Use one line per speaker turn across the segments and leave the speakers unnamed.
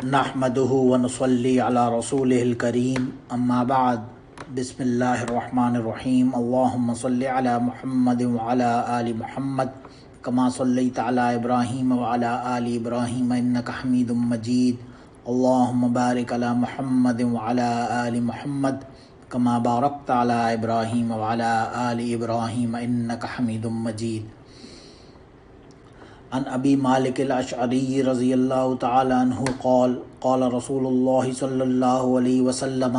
نحمده ونصلي على رسوله الكريم اما بعد بسم الله الرحمن الرحيم اللهم صل على محمد وعلى آل محمد كما صليت على إبراهيم وعلى آل إبراهيم إنك حميد مجيد اللهم بارك على محمد وعلى آل محمد كما باركت على إبراهيم وعلى آل إبراهيم إنك حميد مجيد عن ابی مالک الاشعری رضی اللہ تعالی عنہ قال قال رسول اللہ صلی اللہ علیہ وسلم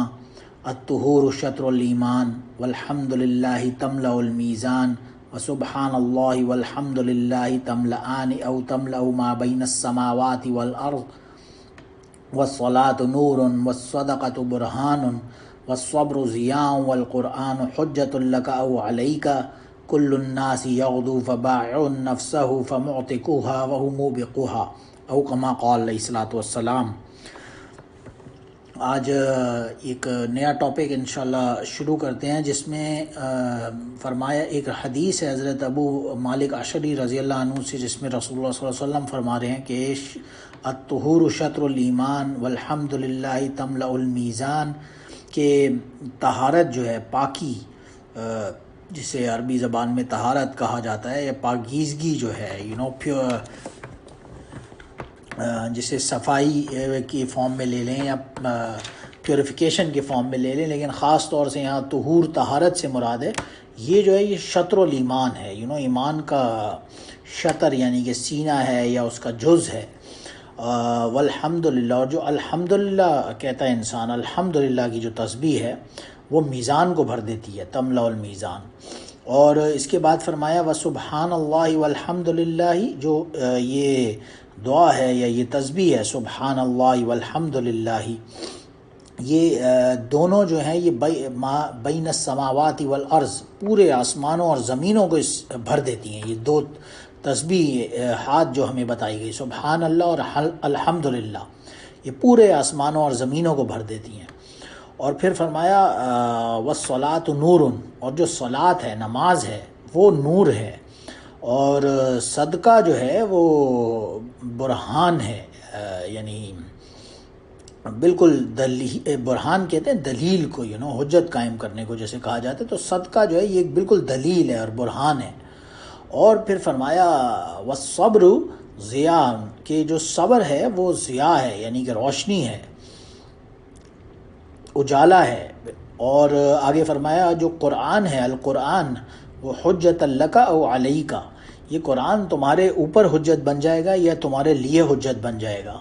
الطہور شطر الایمان والحمد للہ تملأ المیزان وسبحان اللہ والحمد للہ تملأان او تملأ ما بین السماوات والارض والصلاة نور والصدقة برہان والصبر ضیاء والقرآن حجۃ لک او علیک کل الناس یغدو فبائع نفسہ فمعتقها وہو موبقها او کما قال علیہ الصلوۃ والسلام۔ آج ایک نیا ٹاپک انشاءاللہ شروع کرتے ہیں جس میں فرمایا ایک حدیث ہے حضرت ابو مالک اشعری رضی اللہ عنہ سے، جس میں رسول اللہ صلی اللہ علیہ وسلم فرما رہے ہیں کہ الطہور شطر الایمان والحمد للہ تملأ المیزان، کہ طہارت جو ہے، پاکی، جسے عربی زبان میں طہارت کہا جاتا ہے، یا پاکیزگی جو ہے، پیور، جسے صفائی کی فارم میں لے لیں یا پیوریفیکیشن کے فارم میں لے لیں، لیکن خاص طور سے یہاں طہور طہارت سے مراد ہے، یہ جو ہے یہ شطر الایمان ہے، ایمان کا شطر یعنی کہ سینہ ہے یا اس کا جز ہے۔ والحمدللہ، اور جو الحمدللہ کہتا ہے انسان، الحمدللہ کی جو تسبیح ہے وہ میزان کو بھر دیتی ہے، تملأ المیزان۔ اور اس کے بعد فرمایا وسبحان اللہ والحمد للہ، جو یہ دعا ہے یا یہ تسبیح ہے سبحان اللہ والحمد للہ، یہ دونوں جو ہیں یہ بین السماوات والارض، پورے آسمانوں اور زمینوں کو بھر دیتی ہیں۔ یہ دو تسبیح ہاتھ جو ہمیں بتائی گئی، سبحان اللہ اور الحمد للہ، یہ پورے آسمانوں اور زمینوں کو بھر دیتی ہیں۔ اور پھر فرمایا والصلاۃ نور، اور جو صلاۃ ہے، نماز ہے، وہ نور ہے، اور صدقہ جو ہے وہ برہان ہے، یعنی بالکل برہان کہتے ہیں دلیل کو، حجت قائم کرنے کو جیسے کہا جاتا ہے، تو صدقہ جو ہے یہ بالکل دلیل ہے اور برہان ہے۔ اور پھر فرمایا والصبر ضیاء، کہ جو صبر ہے وہ ضیاء ہے، یعنی کہ روشنی ہے، اجالا ہے۔ اور آگے فرمایا جو قرآن ہے، القرآن، وہ حجۃ لک او علیک، یہ قرآن تمہارے اوپر حجت بن جائے گا یا تمہارے لیے حجت بن جائے گا۔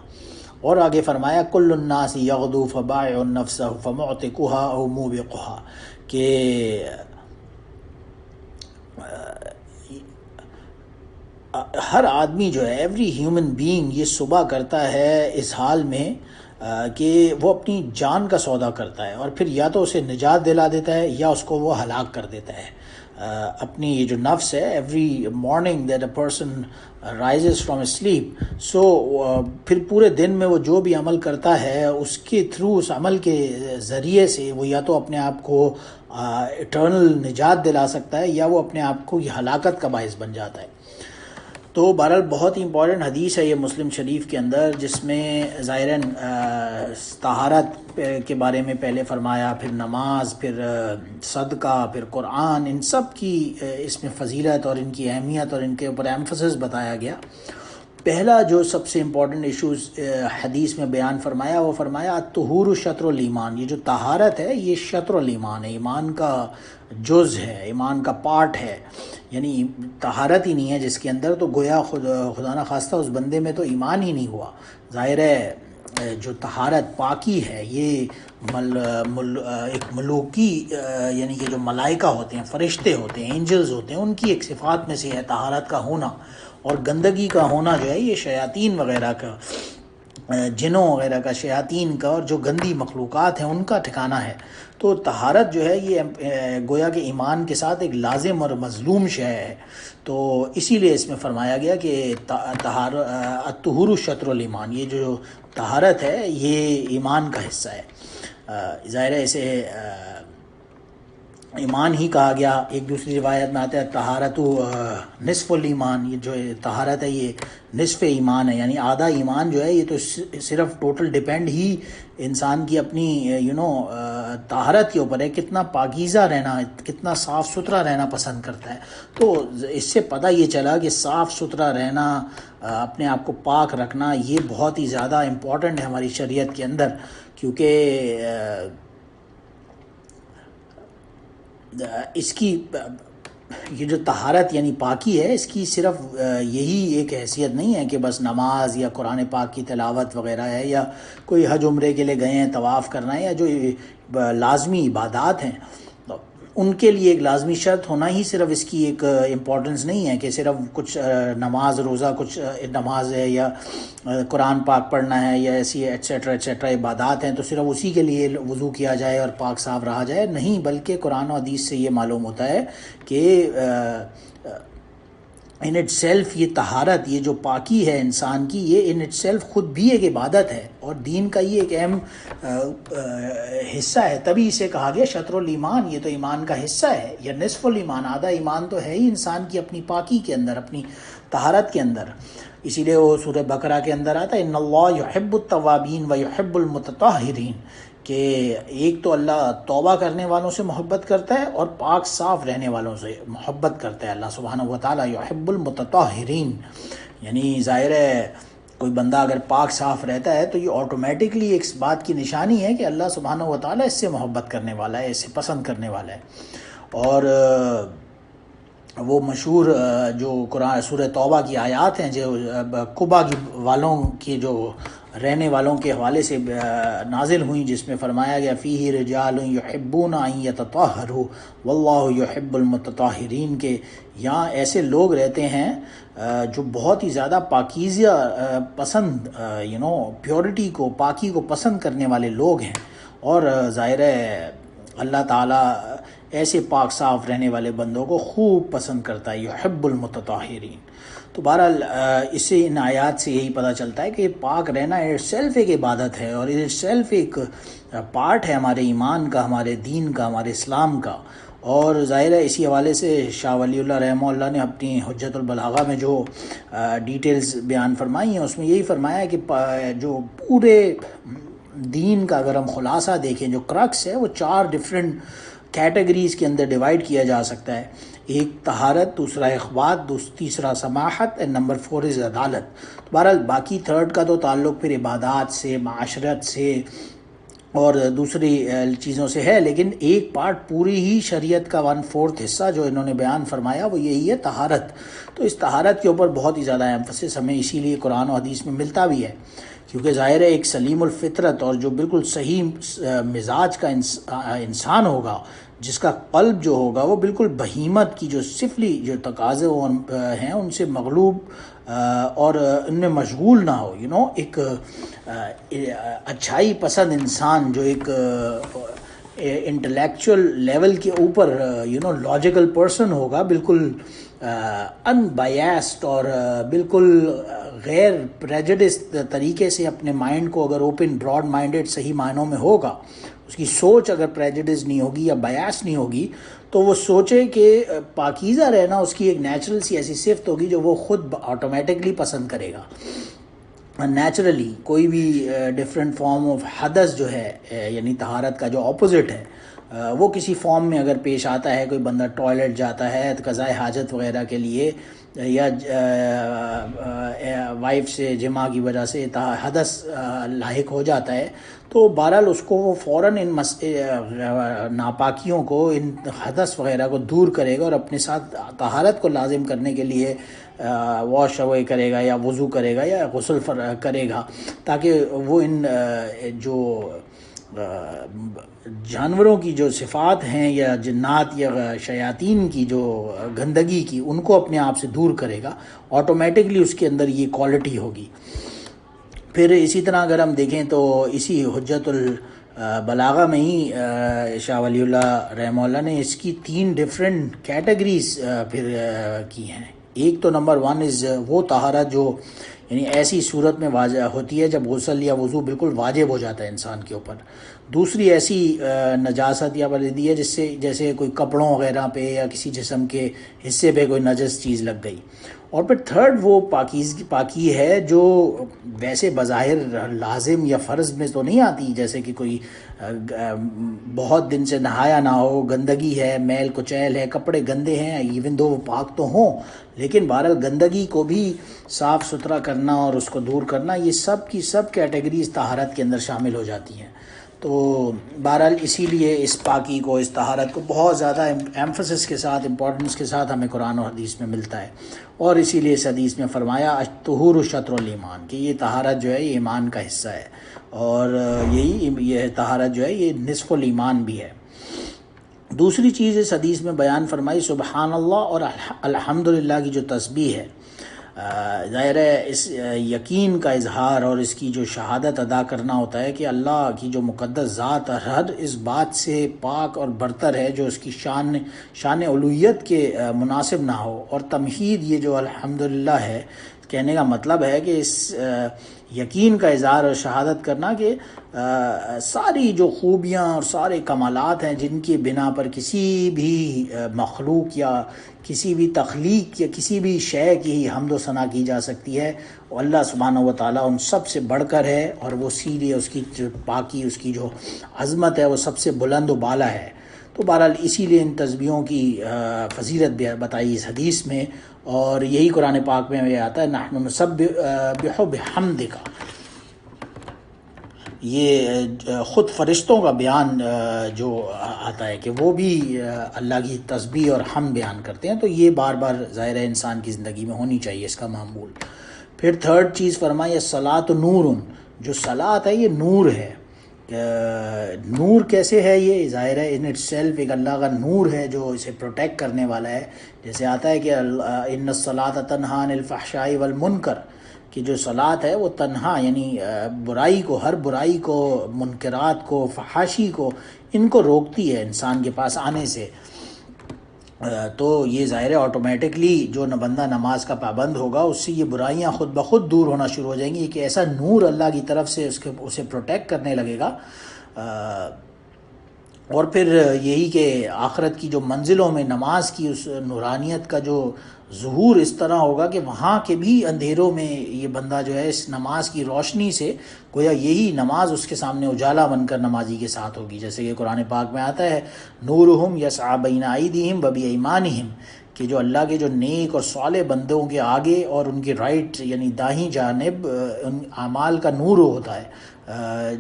اور آگے فرمایا کل الناس یغدو فبائع نفسہ فمعتقها او موبقها، کہ ہر آدمی جو ہے، ایوری ہیومن بینگ، یہ صبح کرتا ہے اس حال میں کہ وہ اپنی جان کا سودا کرتا ہے، اور پھر یا تو اسے نجات دلا دیتا ہے یا اس کو وہ ہلاک کر دیتا ہے۔ اپنی یہ جو نفس ہے، every morning that a person rises from sleep, so پھر پورے دن میں وہ جو بھی عمل کرتا ہے، اس کے تھرو، اس عمل کے ذریعے سے وہ یا تو اپنے آپ کو اٹرنل نجات دلا سکتا ہے یا وہ اپنے آپ کو یہ ہلاکت کا باعث بن جاتا ہے۔ تو بہرحال بہت ہی امپورٹنٹ حدیث ہے یہ مسلم شریف کے اندر، جس میں ظاہراً طہارت کے بارے میں پہلے فرمایا، پھر نماز، پھر صدقہ، پھر قرآن، ان سب کی اس میں فضیلت اور ان کی اہمیت اور ان کے اوپر ایمفسس بتایا گیا۔ پہلا جو سب سے امپورٹنٹ ایشوز حدیث میں بیان فرمایا، وہ فرمایا الطہور شطر الایمان، یہ جو طہارت ہے یہ شطر الایمان ہے، ایمان کا جز ہے، ایمان کا پارٹ ہے، یعنی طہارت ہی نہیں ہے جس کے اندر، تو گویا خدا نخواستہ اس بندے میں تو ایمان ہی نہیں ہوا۔ ظاہر ہے جو طہارت، پاکی ہے، یہ ایک ملوکی، یعنی کہ جو ملائکہ ہوتے ہیں، فرشتے ہوتے ہیں، اینجلز ہوتے ہیں، ان کی ایک صفات میں سے ہے طہارت کا ہونا، اور گندگی کا ہونا جو ہے یہ شیاطین وغیرہ کا، جنوں وغیرہ کا، شیاطین کا، اور جو گندی مخلوقات ہیں ان کا ٹھکانہ ہے۔ تو طہارت جو ہے یہ گویا کہ ایمان کے ساتھ ایک لازم اور مظلوم شے ہے، تو اسی لیے اس میں فرمایا گیا کہ الطہور شطر الایمان، یہ جو طہارت ہے یہ ایمان کا حصہ ہے۔ ظاہر ہے اسے ایمان ہی کہا گیا. ایک دوسری روایت میں آتا ہے طہارت نصف الایمان، یہ جو طہارت ہے یہ نصف ایمان ہے، یعنی آدھا ایمان جو ہے یہ تو صرف ٹوٹل ڈیپینڈ ہی انسان کی اپنی طہارت کے اوپر ہے، کتنا پاکیزہ رہنا، کتنا صاف ستھرا رہنا پسند کرتا ہے. تو اس سے پتہ یہ چلا کہ صاف ستھرا رہنا، اپنے آپ کو پاک رکھنا، یہ بہت ہی زیادہ امپورٹنٹ ہے ہماری شریعت کے اندر. کیونکہ اس کی یہ جو طہارت یعنی پاکی ہے، اس کی صرف یہی ایک حیثیت نہیں ہے کہ بس نماز یا قرآن پاک کی تلاوت وغیرہ ہے، یا کوئی حج عمرے کے لیے گئے ہیں طواف کرنا ہے، یا جو لازمی عبادات ہیں ان کے لیے ایک لازمی شرط ہونا ہی صرف اس کی ایک امپورٹنس نہیں ہے کہ صرف کچھ نماز روزہ کچھ نماز ہے یا قرآن پاک پڑھنا ہے یا ایسی ایٹسیٹرا ایٹسیٹرا عبادات ہیں تو صرف اسی کے لیے وضو کیا جائے اور پاک صاف رہا جائے. نہیں، بلکہ قرآن و حدیث سے یہ معلوم ہوتا ہے کہ ان اٹ سیلف یہ طہارت، یہ جو پاکی ہے انسان کی، یہ ان اٹ سیلف خود بھی ایک عبادت ہے اور دین کا یہ ایک اہم حصہ ہے. تبھی اسے کہا گیا شطر الایمان، یہ تو ایمان کا حصہ ہے، یا نصف الایمان، آدھا ایمان تو ہے ہی انسان کی اپنی پاکی کے اندر، اپنی طہارت کے اندر. اسی لیے وہ سورہ بقرہ کے اندر آتا ہے ان اللہ یحب التوابین و یحب المتطہرین، کہ ایک تو اللہ توبہ کرنے والوں سے محبت کرتا ہے اور پاک صاف رہنے والوں سے محبت کرتا ہے. اللہ سبحانہ و تعالیٰ یحب المتطہرین، یعنی ظاہر ہے کوئی بندہ اگر پاک صاف رہتا ہے تو یہ آٹومیٹکلی ایک بات کی نشانی ہے کہ اللہ سبحانہ و تعالیٰ اس سے محبت کرنے والا ہے، اس سے پسند کرنے والا ہے. اور وہ مشہور جو قرآن سورہ توبہ کی آیات ہیں جو قبا کی والوں کی جو رہنے والوں کے حوالے سے نازل ہوئیں، جس میں فرمایا گیا فیہ رجال یحبون ان یتطہروا واللہ یحب المتطہرین، کہ یہاں ایسے لوگ رہتے ہیں جو بہت ہی زیادہ پاکیزہ پسند پیورٹی کو، پاکی کو پسند کرنے والے لوگ ہیں. اور ظاہر ہے اللہ تعالیٰ ایسے پاک صاف رہنے والے بندوں کو خوب پسند کرتا ہے، یحب المتطہرین. تو بہرحال اس سے ان آیات سے یہی پتہ چلتا ہے کہ پاک رہنا اٹ سیلف ایک عبادت ہے اور اٹ سیلف ایک پارٹ ہے ہمارے ایمان کا، ہمارے دین کا، ہمارے اسلام کا. اور ظاہر ہے اسی حوالے سے شاہ ولی اللہ رحمہ اللہ نے اپنی حجت البلاغہ میں جو ڈیٹیلز بیان فرمائی ہیں اس میں یہی فرمایا ہے کہ جو پورے دین کا اگر ہم خلاصہ دیکھیں، جو کرکس ہے وہ 4 ڈفرینٹ کیٹیگریز کے اندر ڈیوائڈ کیا جا سکتا ہے. ایک طہارت، دوسرا اخبات، تیسرا سماحت، اینڈ نمبر 4 از عدالت. بہرحال باقی 3rd کا تو تعلق پھر عبادات سے، معاشرت سے اور دوسری چیزوں سے ہے، لیکن ایک پارٹ پوری ہی شریعت کا 1/4 حصہ جو انہوں نے بیان فرمایا وہ یہی ہے طہارت. تو اس طہارت کے اوپر بہت ہی زیادہ ایمفسس ہمیں اسی لیے قرآن و حدیث میں ملتا بھی ہے، کیونکہ ظاہر ہے ایک سلیم الفطرت اور جو بالکل صحیح مزاج کا انسان ہوگا، جس کا قلب جو ہوگا وہ بالکل بہیمت کی جو سفلی جو تقاضے ہیں ان سے مغلوب اور ان میں مشغول نہ ہو. ایک اچھائی پسند انسان جو ایک انٹلیکچوئل لیول کے اوپر لاجیکل پرسن ہوگا، بالکل ان بایسڈ اور بالکل غیر پریجڈسڈ طریقے سے اپنے مائنڈ کو اگر اوپن براڈ مائنڈڈ صحیح معنوں میں ہوگا، اس کی سوچ اگر پریجڈس نہیں ہوگی یا بیاس نہیں ہوگی، تو وہ سوچے کہ پاکیزہ رہنا اس کی ایک نیچرل سی ایسی صفت ہوگی جو وہ خود آٹومیٹکلی پسند کرے گا. نیچرلی کوئی بھی ڈفرینٹ فارم آف حدث جو ہے یعنی طہارت کا جو اپوزٹ ہے وہ کسی فارم میں اگر پیش آتا ہے، کوئی بندہ ٹوائلٹ جاتا ہے قضائے حاجت وغیرہ کے لیے یا وائف سے جماع کی وجہ سے حدث لاحق ہو جاتا ہے، تو بہرحال اس کو وہ فوراً ان ناپاکیوں کو، ان حدث وغیرہ کو دور کرے گا اور اپنے ساتھ طہارت کو لازم کرنے کے لیے واش اوے کرے گا یا وضو کرے گا یا غسل کرے گا، تاکہ وہ ان جو جانوروں کی جو صفات ہیں یا جنات یا شیاطین کی جو گندگی کی، ان کو اپنے آپ سے دور کرے گا. آٹومیٹکلی اس کے اندر یہ کوالٹی ہوگی. پھر اسی طرح اگر ہم دیکھیں تو اسی حجت البلاغہ میں ہی شاہ ولی اللہ رحمہ اللہ نے اس کی 3 ڈفرینٹ کیٹیگریز پھر کی ہیں. ایک تو نمبر 1 از وہ طہارت جو یعنی ایسی صورت میں واجب ہوتی ہے جب غسل یا وضو بالکل واجب ہو جاتا ہے انسان کے اوپر. دوسری ایسی نجاست یا پلیدی ہے جس سے جیسے کوئی کپڑوں وغیرہ پہ یا کسی جسم کے حصے پہ کوئی نجس چیز لگ گئی. اور پھر تھرڈ وہ پاکی ہے جو ویسے بظاہر لازم یا فرض میں تو نہیں آتی، جیسے کہ کوئی بہت دن سے نہایا نہ ہو، گندگی ہے، میل کچیل ہے، کپڑے گندے ہیں، ایون دو وہ پاک تو ہوں، لیکن بہرحال گندگی کو بھی صاف ستھرا کرنا اور اس کو دور کرنا، یہ سب کی سب کیٹیگریز طہارت کے اندر شامل ہو جاتی ہیں. تو بہرحال اسی لیے اس پاکی کو، اس طہارت کو بہت زیادہ ایمفسس کے ساتھ، امپورٹنس کے ساتھ ہمیں قرآن و حدیث میں ملتا ہے. اور اسی لیے اس حدیث میں فرمایا الطہور شطر الایمان، کہ یہ طہارت جو ہے یہ ایمان کا حصہ ہے، اور یہ طہارت جو ہے یہ نصف الایمان بھی ہے. دوسری چیز اس حدیث میں بیان فرمائی سبحان اللہ اور الحمدللہ کی جو تسبیح ہے. ظاہر ہے اس یقین کا اظہار اور اس کی جو شہادت ادا کرنا ہوتا ہے کہ اللہ کی جو مقدس ذات ہر اس بات سے پاک اور برتر ہے جو اس کی شان الوہیت کے مناسب نہ ہو. اور تمہید یہ جو الحمدللہ ہے، کہنے کا مطلب ہے کہ اس یقین کا اظہار اور شہادت کرنا کہ ساری جو خوبیاں اور سارے کمالات ہیں جن کی بنا پر کسی بھی مخلوق یا کسی بھی تخلیق یا کسی بھی شے کی حمد و ثنا کی جا سکتی ہے، وہ اللہ سبحانہ و تعالیٰ ان سب سے بڑھ کر ہے، اور وہ سیدھی اس کی جو پاکی، اس کی جو عظمت ہے وہ سب سے بلند و بالا ہے. تو بہرحال اسی لیے ان تسبیحوں کی فضیلت بتائی اس حدیث میں، اور یہی قرآن پاک میں یہ آتا ہے نحن نسبح بحمدک. یہ خود فرشتوں کا بیان جو آتا ہے کہ وہ بھی اللہ کی تسبیح اور حمد بیان کرتے ہیں. تو یہ بار بار ظاہر ہے انسان کی زندگی میں ہونی چاہیے اس کا معمول. پھر تھرڈ چیز فرمائی الصلاۃ نور، جو صلاۃ ہے یہ نور ہے. نور کیسے ہے؟ یہ ظاہر ہے ان اٹ سیلف ایک اللہ کا نور ہے جو اسے پروٹیکٹ کرنے والا ہے. جیسے آتا ہے کہ ان الصلاۃ تنہی عن الفحشاء والمنکر، کہ جو صلاۃ ہے وہ تنہا یعنی برائی کو، ہر برائی کو، منکرات کو، فحاشی کو، ان کو روکتی ہے انسان کے پاس آنے سے. تو یہ ظاہر ہے آٹومیٹکلی جو بندہ نماز کا پابند ہوگا اس سے یہ برائیاں خود بخود دور ہونا شروع ہو جائیں گی. کہ ایسا نور اللہ کی طرف سے اسے پروٹیکٹ کرنے لگے گا. اور پھر یہی کہ آخرت کی جو منزلوں میں نماز کی اس نورانیت کا جو ظہور اس طرح ہوگا کہ وہاں کے بھی اندھیروں میں یہ بندہ جو ہے اس نماز کی روشنی سے، گویا یہی نماز اس کے سامنے اجالا بن کر نمازی کے ساتھ ہوگی. جیسے کہ قرآن پاک میں آتا ہے نورہم یسعی بین ایدیہم و بایمانہم، کہ جو اللہ کے جو نیک اور صالح بندوں کے آگے اور ان کے رائٹ یعنی دائیں جانب ان اعمال کا نور ہوتا ہے.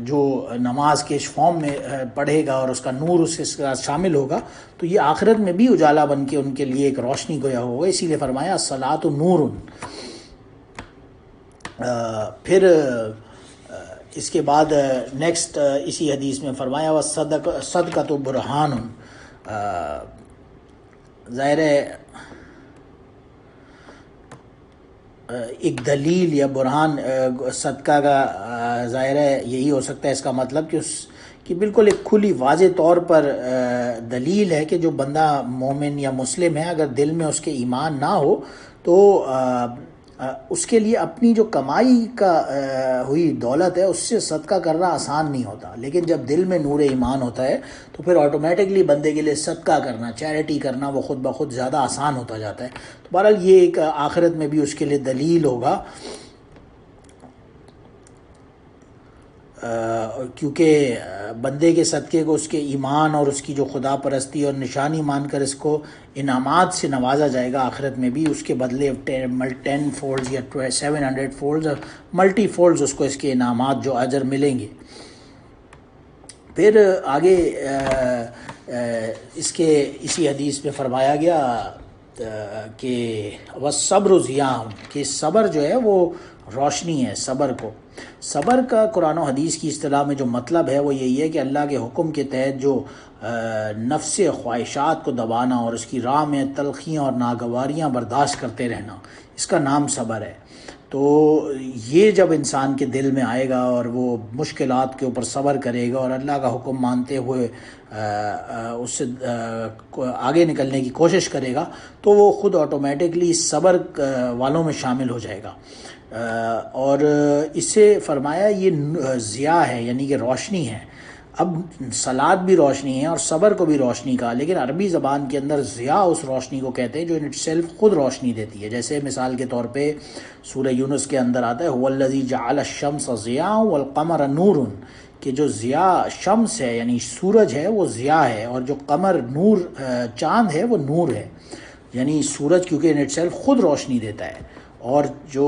جو نماز کے فارم میں پڑھے گا اور اس کا نور اس کے ساتھ شامل ہوگا تو یہ آخرت میں بھی اجالا بن کے ان کے لیے ایک روشنی گویا ہوگا. اسی لیے فرمایا الصلاۃ نور. پھر اس کے بعد نیکسٹ اسی حدیث میں فرمایا والصدقۃ برہان. ظاہر ہے ایک دلیل یا برہان صدقہ کا ظاہر ہے یہی ہو سکتا ہے اس کا مطلب کہ بالکل ایک کھلی واضح طور پر دلیل ہے کہ جو بندہ مومن یا مسلم ہے اگر دل میں اس کے ایمان نہ ہو تو اس کے لیے اپنی جو کمائی کا ہوئی دولت ہے اس سے صدقہ کرنا آسان نہیں ہوتا. لیکن جب دل میں نور ایمان ہوتا ہے تو پھر آٹومیٹکلی بندے کے لیے صدقہ کرنا، چیریٹی کرنا وہ خود بخود زیادہ آسان ہوتا جاتا ہے. تو بہرحال یہ ایک آخرت میں بھی اس کے لیے دلیل ہوگا، کیونکہ بندے کے صدقے کو اس کے ایمان اور اس کی جو خدا پرستی اور نشانی مان کر اس کو انعامات سے نوازا جائے گا آخرت میں بھی. اس کے بدلے 10 فولڈز یا 700 فولڈز ملٹی فولڈز اس کو اس کے انعامات جو اجر ملیں گے. پھر آگے اس کے اسی حدیث میں فرمایا گیا کہ والصبر ضیاء، کہ صبر جو ہے وہ روشنی ہے. صبر کا قرآن و حدیث کی اصطلاح میں جو مطلب ہے وہ یہی ہے کہ اللہ کے حکم کے تحت جو نفس خواہشات کو دبانا اور اس کی راہ میں تلخیاں اور ناگواریاں برداشت کرتے رہنا، اس کا نام صبر ہے. تو یہ جب انسان کے دل میں آئے گا اور وہ مشکلات کے اوپر صبر کرے گا اور اللہ کا حکم مانتے ہوئے اس سے آگے نکلنے کی کوشش کرے گا تو وہ خود آٹومیٹکلی صبر والوں میں شامل ہو جائے گا. اور اس سے فرمایا یہ ضیاء ہے یعنی کہ روشنی ہے. اب صلاۃ بھی روشنی ہے اور صبر کو بھی روشنی کہا، لیکن عربی زبان کے اندر ضیاء اس روشنی کو کہتے ہیں جو ان اٹ سیلف خود روشنی دیتی ہے. جیسے مثال کے طور پہ سورہ یونس کے اندر آتا ہے هو الذی جعل الشمس ضیاء والقمر نور، کہ جو ضیاء شمس ہے یعنی سورج ہے وہ ضیاء ہے، اور جو قمر نور چاند ہے وہ نور ہے. یعنی سورج کیونکہ ان اٹ سیلف خود روشنی دیتا ہے، اور جو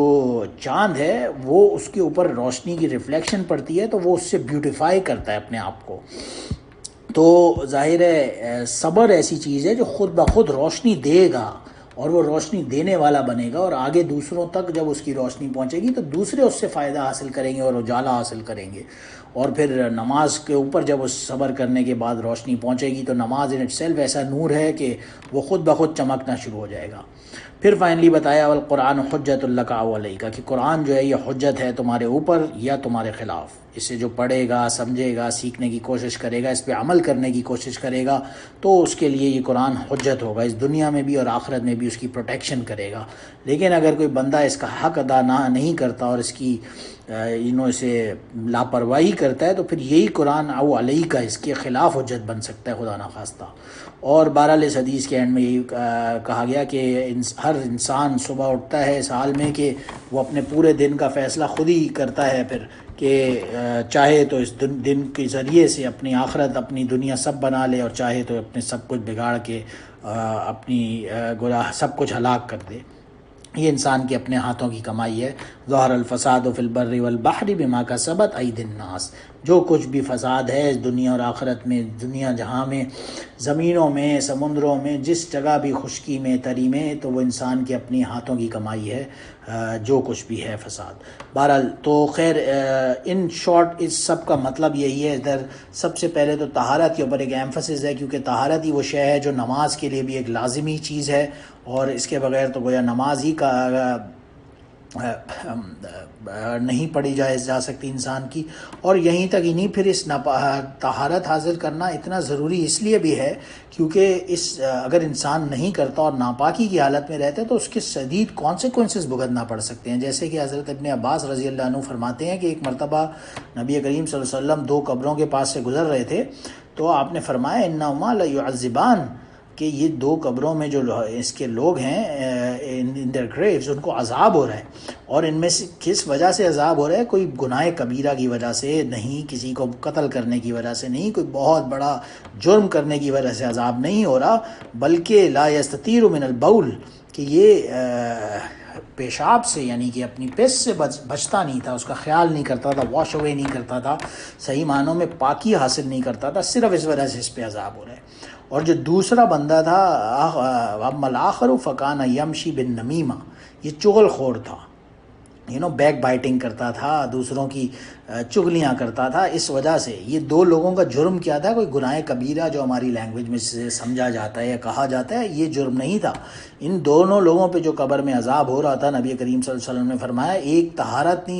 چاند ہے وہ اس کے اوپر روشنی کی ریفلیکشن پڑتی ہے تو وہ اس سے بیوٹیفائی کرتا ہے اپنے آپ کو. تو ظاہر ہے صبر ایسی چیز ہے جو خود بخود روشنی دے گا، اور وہ روشنی دینے والا بنے گا، اور آگے دوسروں تک جب اس کی روشنی پہنچے گی تو دوسرے اس سے فائدہ حاصل کریں گے اور اجالا حاصل کریں گے. اور پھر نماز کے اوپر جب اس صبر کرنے کے بعد روشنی پہنچے گی تو نماز ان اٹ سیلف ایسا نور ہے کہ وہ خود بخود چمکنا شروع ہو جائے گا. پھر فائنلی بتایا والقرآن حجت لک او علیک، کہ قرآن جو ہے یہ حجت ہے تمہارے اوپر یا تمہارے خلاف. اسے جو پڑھے گا، سمجھے گا، سیکھنے کی کوشش کرے گا، اس پہ عمل کرنے کی کوشش کرے گا تو اس کے لیے یہ قرآن حجت ہوگا، اس دنیا میں بھی اور آخرت میں بھی اس کی پروٹیکشن کرے گا. لیکن اگر کوئی بندہ اس کا حق ادا نہیں کرتا اور اس کی اسے لاپرواہی کرتا ہے تو پھر یہی قرآن او علیہ کا اس کے خلاف حجت بن سکتا ہے خدا نخواستہ. اور بہرحال اس حدیث کے اینڈ میں یہی کہا گیا کہ ہر انسان صبح اٹھتا ہے اس حال میں کہ وہ اپنے پورے دن کا فیصلہ خود ہی کرتا ہے، پھر کہ چاہے تو اس دن کے ذریعے سے اپنی آخرت اپنی دنیا سب بنا لے، اور چاہے تو اپنے سب کچھ بگاڑ کے اپنی گناہ سب کچھ ہلاک کر دے. یہ انسان کے اپنے ہاتھوں کی کمائی ہے. ظہر الفساد فی البر والبحر بما کسبت ایدی الناس، جو کچھ بھی فساد ہے اس دنیا اور آخرت میں، دنیا جہاں میں، زمینوں میں، سمندروں میں، جس جگہ بھی خشکی میں، تری میں، تو وہ انسان کے اپنی ہاتھوں کی کمائی ہے جو کچھ بھی ہے فساد. بہرحال تو خیر ان شارٹ اس سب کا مطلب یہی ہے. ادھر سب سے پہلے تو طہارت کے اوپر ایک ایمفسس ہے، کیونکہ طہارت ہی وہ شے ہے جو نماز کے لیے بھی ایک لازمی چیز ہے، اور اس کے بغیر تو گویا نماز ہی کا نہیں پڑھی جا سکتی انسان کی. اور یہیں تک ہی نہیں، پھر اس طہارت حاصل کرنا اتنا ضروری اس لیے بھی ہے کیونکہ اگر انسان نہیں کرتا اور ناپاکی کی حالت میں رہتا ہے تو اس کے شدید کانسیکوینسز بھگتنا پڑ سکتے ہیں. جیسے کہ حضرت ابن عباس رضی اللہ عنہ فرماتے ہیں کہ ایک مرتبہ نبی کریم صلی اللہ علیہ وسلم 2 قبروں کے پاس سے گزر رہے تھے تو آپ نے فرمایا انہما لیعذبان، کہ یہ 2 قبروں میں جو اس کے لوگ ہیں ان دیئر گریوز ان کو عذاب ہو رہا ہے. اور ان میں سے کس وجہ سے عذاب ہو رہا ہے؟ کوئی گناہ کبیرہ کی وجہ سے نہیں، کسی کو قتل کرنے کی وجہ سے نہیں، کوئی بہت بڑا جرم کرنے کی وجہ سے عذاب نہیں ہو رہا، بلکہ لا یستطیر من البول، کہ یہ پیشاب سے یعنی کہ اپنی پس سے بچتا نہیں تھا، اس کا خیال نہیں کرتا تھا، واش اوے نہیں کرتا تھا، صحیح معنوں میں پاکی حاصل نہیں کرتا تھا، صرف اس وجہ سے اس پہ عذاب ہو رہا ہے. اور جو دوسرا بندہ تھا اما الاخر فکان یمشی بالنمیمہ، یہ چغل خور تھا، بیک بائٹنگ کرتا تھا، دوسروں کی چغلیاں کرتا تھا. اس وجہ سے یہ 2 لوگوں کا جرم کیا تھا؟ کوئی گناہ کبیرہ جو ہماری لینگویج میں سے سمجھا جاتا ہے یا کہا جاتا ہے، یہ جرم نہیں تھا. ان دونوں لوگوں پہ جو قبر میں عذاب ہو رہا تھا، نبی کریم صلی اللہ علیہ وسلم نے فرمایا ایک طہارت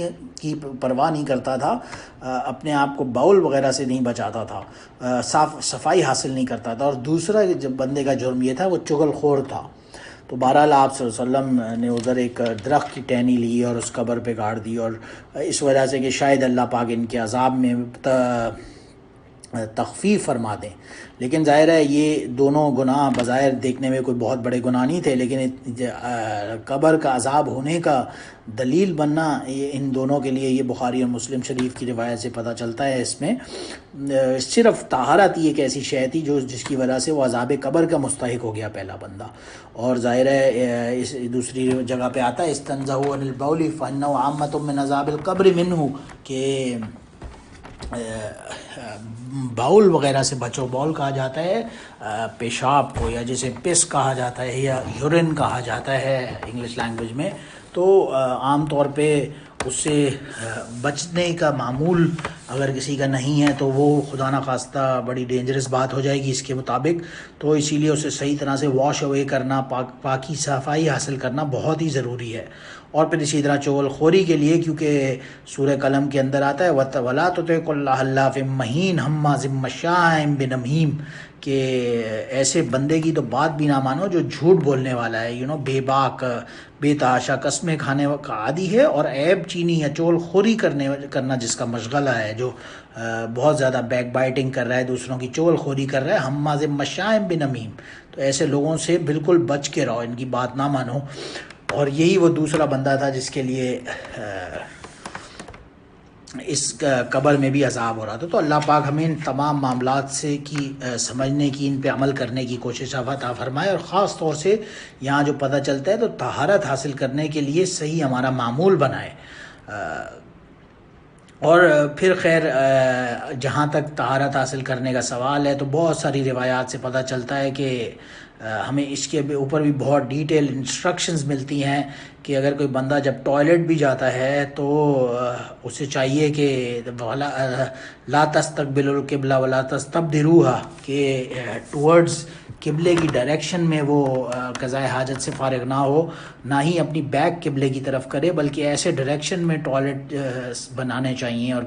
کی پرواہ نہیں کرتا تھا، اپنے آپ کو باؤل وغیرہ سے نہیں بچاتا تھا، صفائی حاصل نہیں کرتا تھا، اور دوسرا جب بندے کا جرم یہ تھا وہ چغل خور تھا. تو بہرحال آپ صلی اللہ علیہ وسلم نے ادھر ایک درخت کی ٹہنی لی اور اس قبر پہ گاڑ دی، اور اس وجہ سے کہ شاید اللہ پاک ان کے عذاب میں تخفیف فرما دیں. لیکن ظاہر ہے یہ دونوں گناہ بظاہر دیکھنے میں کوئی بہت بڑے گناہ نہیں تھے، لیکن قبر کا عذاب ہونے کا دلیل بننا ان دونوں کے لیے، یہ بخاری اور مسلم شریف کی روایت سے پتہ چلتا ہے. اس میں صرف طہارت ہی ایک ایسی شے تھی جس کی وجہ سے وہ عذاب قبر کا مستحق ہو گیا پہلا بندہ. اور ظاہر ہے اس دوسری جگہ پہ آتا ہے استنزہوا عن البول فانہ عامۃ من عذاب القبر منہ، کہ باؤل وغیرہ سے بچو. باؤل کہا جاتا ہے پیشاب کو، یا جسے پس کہا جاتا ہے یا یورین کہا جاتا ہے انگلش لینگویج میں. تو عام طور پہ اس سے بچنے کا معمول اگر کسی کا نہیں ہے تو وہ خدا نخواستہ بڑی ڈینجرس بات ہو جائے گی اس کے مطابق. تو اسی لیے اسے صحیح طرح سے واش اوے کرنا، پاکی صفائی حاصل کرنا بہت ہی ضروری ہے. اور پھر اسی طرح چغل خوری کے لیے، کیونکہ سورہ قلم کے اندر آتا ہے وَلَا تُطِعْ كُلَّ حَلَّافٍ مَّهِينٍ ہَمَّازٍ مَّشَّاءٍ بِنَمِيمٍ، کہ ایسے بندے کی تو بات بھی نہ مانو جو جھوٹ بولنے والا ہے، بے باک، بے تحاشا قسمیں کھانے کا عادی ہے، اور عیب چینی یا چغل خوری کرنا جس کا مشغلہ ہے، جو بہت زیادہ بیک بائٹنگ کر رہا ہے، دوسروں کی چغل خوری کر رہا ہے، ہماز مشاء بنمیم، تو ایسے لوگوں سے بالکل بچ کے رہو، ان کی بات نہ مانو۔ اور یہی وہ دوسرا بندہ تھا جس کے لیے اس قبر میں بھی عذاب ہو رہا تھا۔ تو اللہ پاک ہمیں ان تمام معاملات سے سمجھنے کی، ان پہ عمل کرنے کی کوشش عطا فرمائے، اور خاص طور سے یہاں جو پتہ چلتا ہے تو طہارت حاصل کرنے کے لیے صحیح ہمارا معمول بنائے۔ اور پھر خیر جہاں تک طہارت حاصل کرنے کا سوال ہے تو بہت ساری روایات سے پتہ چلتا ہے کہ ہمیں اس کے اوپر بھی بہت ڈیٹیل انسٹرکشنز ملتی ہیں کہ اگر کوئی بندہ جب ٹوائلٹ بھی جاتا ہے تو اسے چاہیے کہ لا تستقبل القبلہ ولا تستبدروہا، کہ ٹورڈز قبلے کی ڈائریکشن میں وہ قضاء حاجت سے فارغ نہ ہو، نہ ہی اپنی بیک قبلے کی طرف کرے، بلکہ ایسے ڈائریکشن میں ٹوائلٹ بنانے چاہیے اور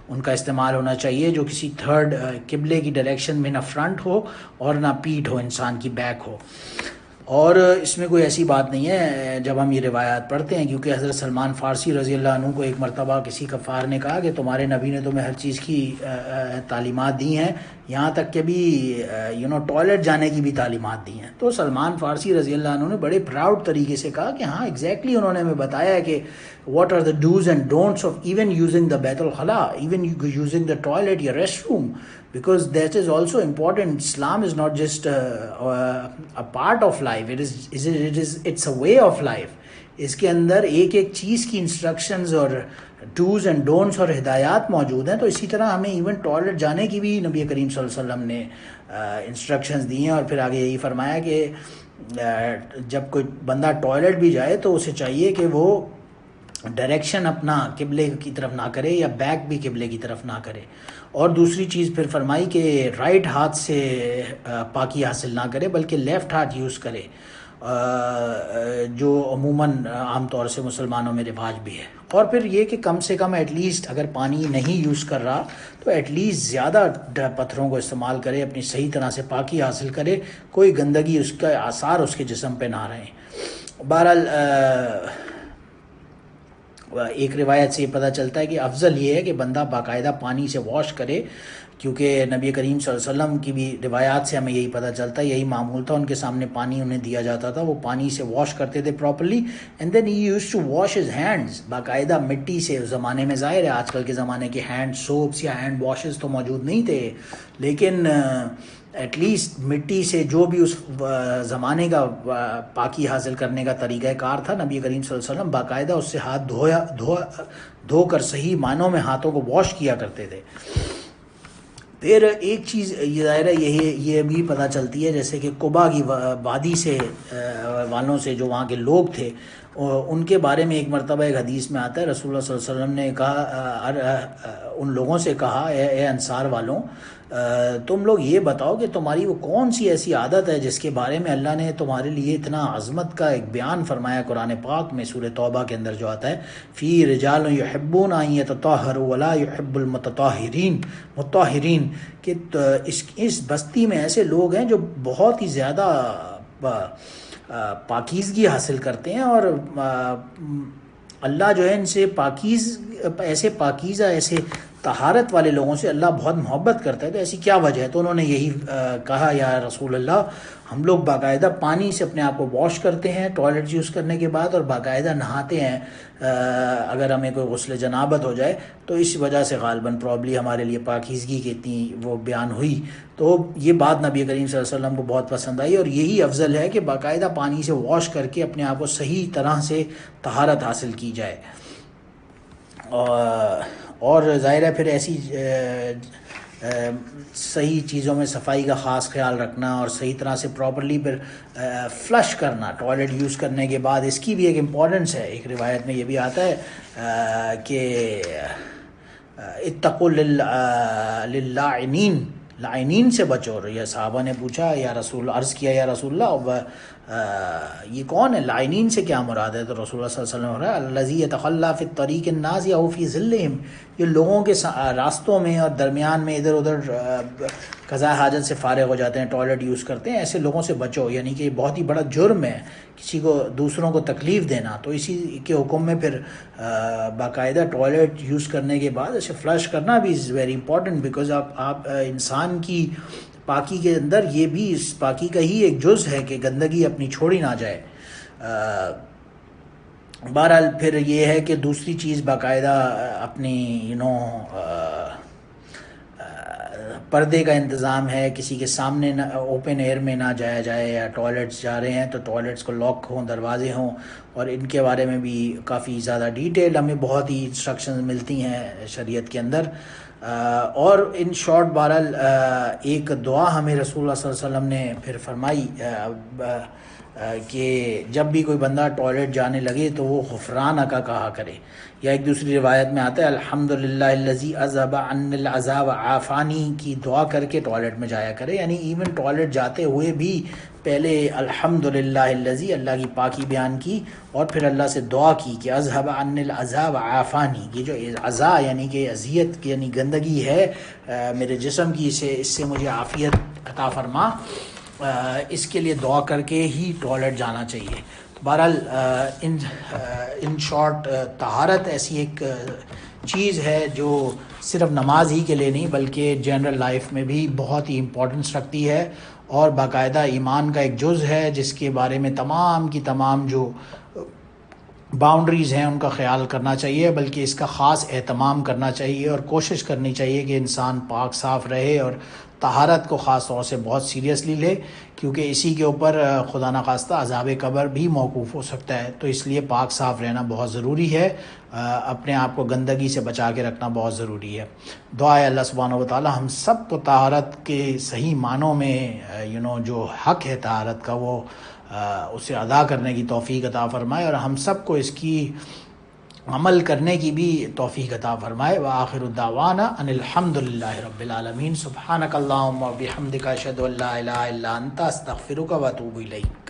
ان کا استعمال ہونا چاہیے جو کسی تھرڈ قبلے کی ڈائریکشن میں نہ فرنٹ ہو اور نہ پیٹھ ہو، انسان کی بیک ہو۔ اور اس میں کوئی ایسی بات نہیں ہے جب ہم یہ روایات پڑھتے ہیں، کیونکہ حضرت سلمان فارسی رضی اللہ عنہ کو ایک مرتبہ کسی کفار نے کہا کہ تمہارے نبی نے تمہیں ہر چیز کی تعلیمات دی ہیں، یہاں تک کہ بھی ٹوائلٹ جانے کی بھی تعلیمات دی ہیں۔ تو سلمان فارسی رضی اللہ عنہ نے بڑے پراؤڈ طریقے سے کہا کہ ہاں ایگزیکٹلی، انہوں نے ہمیں بتایا ہے کہ what are the dos and don'ts of even using the بیت الخلاء، ایون یوزنگ دا ٹوائلٹ یا rest room, because that is also important. Islam is not just a part of life, it's a way of life. اس کے اندر ایک ایک چیز کی instructions اور dose and don'ts اور ہدایات موجود ہیں، تو اسی طرح ہمیں ایون ٹوائلٹ جانے کی بھی نبی کریم صلی اللہ علیہ وسلم نے انسٹرکشنز دی ہیں۔ اور پھر آگے یہی فرمایا کہ جب کوئی بندہ ٹوائلٹ بھی جائے تو اسے چاہیے کہ وہ ڈائریکشن اپنا قبلے کی طرف نہ کرے یا بیک بھی قبلے کی طرف نہ کرے۔ اور دوسری چیز پھر فرمائی کہ رائٹ ہاتھ سے پاکی حاصل نہ کرے بلکہ لیفٹ ہاتھ یوز کرے، جو عموماً عام طور سے مسلمانوں میں رواج بھی ہے۔ اور پھر یہ کہ کم سے کم ایٹ لیسٹ اگر پانی نہیں یوز کر رہا تو ایٹ لیسٹ زیادہ پتھروں کو استعمال کرے، اپنی صحیح طرح سے پاکی حاصل کرے، کوئی گندگی اس کا آثار اس کے جسم پہ نہ رہیں۔ بہرحال ایک روایت سے یہ پتہ چلتا ہے کہ افضل یہ ہے کہ بندہ باقاعدہ پانی سے واش کرے، کیونکہ نبی کریم صلی اللہ علیہ وسلم کی بھی روایات سے ہمیں یہی پتہ چلتا ہے، یہی معمول تھا، ان کے سامنے پانی انہیں دیا جاتا تھا، وہ پانی سے واش کرتے تھے properly, and then he use to wash his hands, باقاعدہ مٹی سے۔ اس زمانے میں ظاہر ہے آج کل کے زمانے کے ہینڈ سوپس یا ہینڈ واشز تو موجود نہیں تھے، لیکن ایٹ لیسٹ مٹی سے جو بھی اس زمانے کا پاکی حاصل کرنے کا طریقہ کار تھا، نبی کریم صلی اللہ علیہ وسلم باقاعدہ اس سے ہاتھ دھو کر صحیح معنوں میں ہاتھوں کو واش کیا کرتے تھے۔ پھر ایک چیز ظاہر ہے یہ بھی پتہ چلتی ہے، جیسے کہ قبا کی وادی سے والوں سے جو وہاں کے لوگ تھے، ان کے بارے میں ایک مرتبہ ایک حدیث میں آتا ہے، رسول اللہ صلی اللہ علیہ وسلم نے کہا، ان لوگوں سے کہا، اے انصار والوں، تم لوگ یہ بتاؤ کہ تمہاری وہ کون سی ایسی عادت ہے جس کے بارے میں اللہ نے تمہارے لیے اتنا عظمت کا ایک بیان فرمایا قرآن پاک میں، سورہ توبہ کے اندر جو آتا ہے، فی رجال یحبون ان یتطہروا ولا یحب المتطہرین، کہ اس بستی میں ایسے لوگ ہیں جو بہت ہی زیادہ پاکیزگی حاصل کرتے ہیں، اور اللہ جو ہے ان سے ایسے پاکیزہ، ایسے طہارت والے لوگوں سے اللہ بہت محبت کرتا ہے، تو ایسی کیا وجہ ہے؟ تو انہوں نے یہی کہا، یا رسول اللہ، ہم لوگ باقاعدہ پانی سے اپنے آپ کو واش کرتے ہیں ٹوائلٹ یوز کرنے کے بعد، اور باقاعدہ نہاتے ہیں اگر ہمیں کوئی غسل جنابت ہو جائے، تو اس وجہ سے غالباً پرابلی ہمارے لیے پاکیزگی کی اتنی وہ بیان ہوئی۔ تو یہ بات نبی کریم صلی اللہ علیہ وسلم کو بہت پسند آئی، اور یہی افضل ہے کہ باقاعدہ پانی سے واش کر کے اپنے آپ کو صحیح طرح سے طہارت حاصل کی جائے۔ اور ظاہر ہے پھر ایسی صحیح چیزوں میں صفائی کا خاص خیال رکھنا، اور صحیح طرح سے پراپرلی پھر فلش کرنا ٹوائلٹ یوز کرنے کے بعد، اس کی بھی ایک امپورٹنس ہے۔ ایک روایت میں یہ بھی آتا ہے کہ اتقوا للعنین، لائنین سے بچو. یا صحابہ نے پوچھا یا رسول عرض کیا یا رسول اللہ یہ کون ہے, لائنین سے کیا مراد ہے؟ تو رسول اللہ صلی اللہ علیہ وسلم نے الذی یتخلی فی الطریق الناس یا فی ظلہم, یہ لوگوں کے راستوں میں اور درمیان میں ادھر ادھر قضاء حاجت سے فارغ ہو جاتے ہیں, ٹوائلٹ یوز کرتے ہیں, ایسے لوگوں سے بچو. یعنی کہ بہت ہی بڑا جرم ہے کسی کو دوسروں کو تکلیف دینا. تو اسی کے حکم میں پھر باقاعدہ ٹوائلٹ یوز کرنے کے بعد اسے فلش کرنا بھی از ویری امپورٹنٹ, بیکاز آپ انسان کی پاکی کے اندر یہ بھی اس پاکی کا ہی ایک جز ہے کہ گندگی اپنی چھوڑی نہ جائے. بہرحال پھر یہ ہے کہ دوسری چیز باقاعدہ اپنی پردے کا انتظام ہے, کسی کے سامنے نہ اوپن ایئر میں نہ جایا جائے, یا ٹوائلٹس جا رہے ہیں تو ٹوائلٹس کو لاک ہوں, دروازے ہوں, اور ان کے بارے میں بھی کافی زیادہ ڈیٹیل ہمیں بہت ہی انسٹرکشنز ملتی ہیں شریعت کے اندر. اور ان شارٹ بہرحال ایک دعا ہمیں رسول اللہ صلی اللہ علیہ وسلم نے پھر فرمائی کہ جب بھی کوئی بندہ ٹوائلٹ جانے لگے تو وہ غفرانک کا کہا کرے, یا ایک دوسری روایت میں آتا ہے الحمدللہ الذی اذھب عنی العذا وعافانی کی دعا کر کے ٹوائلٹ میں جایا کرے. یعنی ایون ٹوائلٹ جاتے ہوئے بھی پہلے الحمدللہ الذی, اللہ کی پاکی بیان کی, اور پھر اللہ سے دعا کی کہ اذھب عنی العذا وعافانی, یہ جو عذا یعنی کہ اذیت یعنی گندگی ہے میرے جسم کی, اس سے مجھے عافیت عطا فرما, اس کے لیے دعا کر کے ہی ٹوائلٹ جانا چاہیے. بہرحال ان شارٹ طہارت ایسی ایک چیز ہے جو صرف نماز ہی کے لیے نہیں بلکہ جنرل لائف میں بھی بہت ہی امپورٹنس رکھتی ہے, اور باقاعدہ ایمان کا ایک جز ہے جس کے بارے میں تمام کی تمام جو باؤنڈریز ہیں ان کا خیال کرنا چاہیے, بلکہ اس کا خاص اہتمام کرنا چاہیے اور کوشش کرنی چاہیے کہ انسان پاک صاف رہے اور طہارت کو خاص طور سے بہت سیریسلی لے, کیونکہ اسی کے اوپر خدا نخواستہ عذاب قبر بھی موقوف ہو سکتا ہے. تو اس لیے پاک صاف رہنا بہت ضروری ہے, اپنے آپ کو گندگی سے بچا کے رکھنا بہت ضروری ہے. دعا ہے اللہ سبحانہ و تعالی ہم سب کو طہارت کے صحیح معنوں میں جو حق ہے طہارت کا وہ اسے ادا کرنے کی توفیق عطا فرمائے, اور ہم سب کو اس کی عمل کرنے کی بھی توفیق عطا فرمائے. وآخر الدعوانا ان الحمدللہ رب العالمین. سبحانک اللہم و بحمدک اشہد ان لا الہ الا انت استغفرک و اتوب الیک.